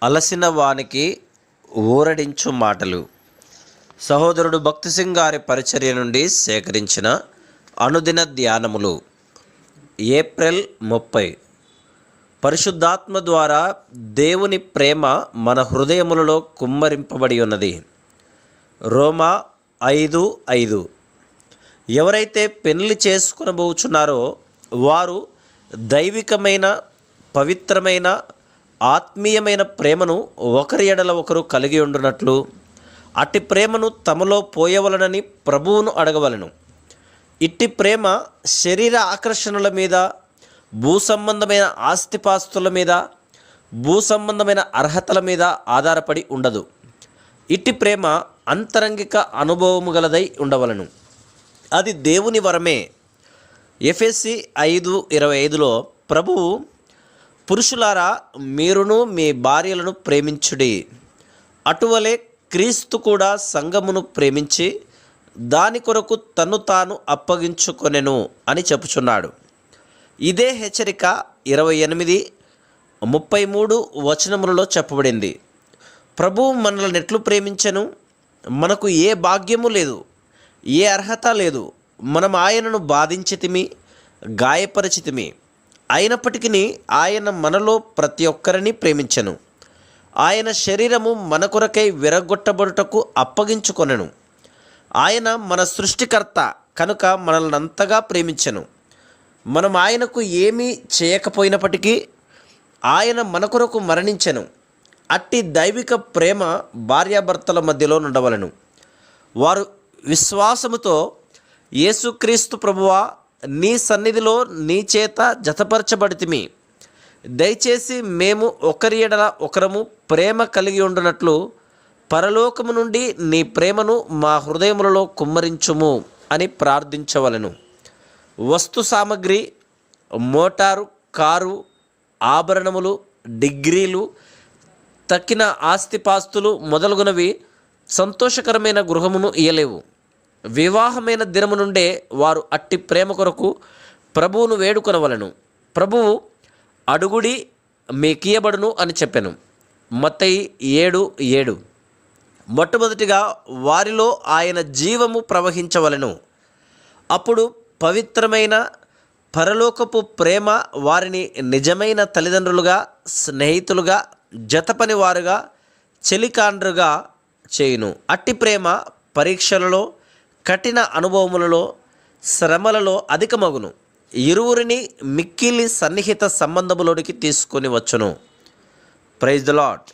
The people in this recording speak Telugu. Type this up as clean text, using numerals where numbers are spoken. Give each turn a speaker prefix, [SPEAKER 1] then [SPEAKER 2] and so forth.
[SPEAKER 1] అలసిన వానికి ఊరడించు మాటలు. సహోదరుడు భక్తి సింగ్ గారి పరిచర్య నుండి సేకరించిన అనుదిన ధ్యానములు. ఏప్రిల్ 30. పరిశుద్ధాత్మ ద్వారా దేవుని ప్రేమ మన హృదయములలో కుమ్మరింపబడి ఉన్నది. రోమా 5:5. ఎవరైతే పెళ్లి చేసుకొనబోచున్నారో వారు దైవికమైన, పవిత్రమైన, ఆత్మీయమైన ప్రేమను ఒకరి ఎడల ఒకరు కలిగి ఉండునట్లు అట్టి ప్రేమను తమలో పోయవలనని ప్రభువును అడగవలను. ఇట్టి ప్రేమ శరీర ఆకర్షణల మీద, భూ సంబంధమైన ఆస్తిపాస్తుల మీద, భూ సంబంధమైన అర్హతల మీద ఆధారపడి ఉండదు. ఇట్టి ప్రేమ అంతరంగిక అనుభవము గలదై ఉండవలను. అది దేవుని వరమే. ఎఫెసీ 5:25లో ప్రభువు, పురుషులారా మీరును మీ భార్యలను ప్రేమించుడి, అటువలే క్రీస్తు కూడా సంఘమును ప్రేమించి దాని కొరకు తన్ను తాను అప్పగించుకొనెను అని చెప్పుచున్నాడు. ఇదే హెచ్చరిక 28:33 వచనములలో చెప్పబడింది. ప్రభువు మనల్ని ఎట్లు ప్రేమించెను? మనకు ఏ భాగ్యము లేదు, ఏ అర్హత లేదు. మనం ఆయనను బాధించితిమి, గాయపరిచితిమి. అయినప్పటికీ ఆయన మనలో ప్రతి ఒక్కరిని ప్రేమించెను. ఆయన శరీరము మన కొరకై విరగొట్టబడుటకు అప్పగించుకొనెను. ఆయన మన సృష్టికర్త కనుక మనల్ని అంతగా ప్రేమించెను. మనం ఆయనకు ఏమీ చేయకపోయినప్పటికీ ఆయన మన కొరకు మరణించెను. అట్టి దైవిక ప్రేమ భార్యాభర్తల మధ్యలో ఉండవలెను. వారు విశ్వాసముతో, యేసుక్రీస్తు ప్రభువా, నీ సన్నిధిలో నీ చేత జతపరచబడితిమి, దయచేసి మేము ఒకరి ఎడల ఒకరము ప్రేమ కలిగి ఉండునట్లు పరలోకము నుండి నీ ప్రేమను మా హృదయములలో కుమ్మరించుము అని ప్రార్థించవలెను. వస్తు సామగ్రి, మోటారు, కారు, ఆభరణములు, డిగ్రీలు, తక్కిన ఆస్తిపాస్తులు మొదలుగునవి సంతోషకరమైన గృహమును ఇయ్యలేవు. వివాహమైన దినము నుండే వారు అట్టి ప్రేమ కొరకు ప్రభువును వేడుకొనవలెను. ప్రభువు, అడుగుడి మీకియ్యబడును అని చెప్పెను. మత్తయి 7:7. మొట్టమొదటిగా వారిలో ఆయన జీవము ప్రవహించవలెను. అప్పుడు పవిత్రమైన పరలోకపు ప్రేమ వారిని నిజమైన తల్లిదండ్రులుగా, స్నేహితులుగా, జతపని వారుగా, చెలికాండ్రుగా చేయును. అట్టి ప్రేమ పరీక్షలలో, కఠిన అనుభవములలో, శ్రమలలో అధికమగును. ఇరువురిని మిక్కిలి సన్నిహిత సంబంధములోనికి తీసుకొని వచ్చును. Praise the lord.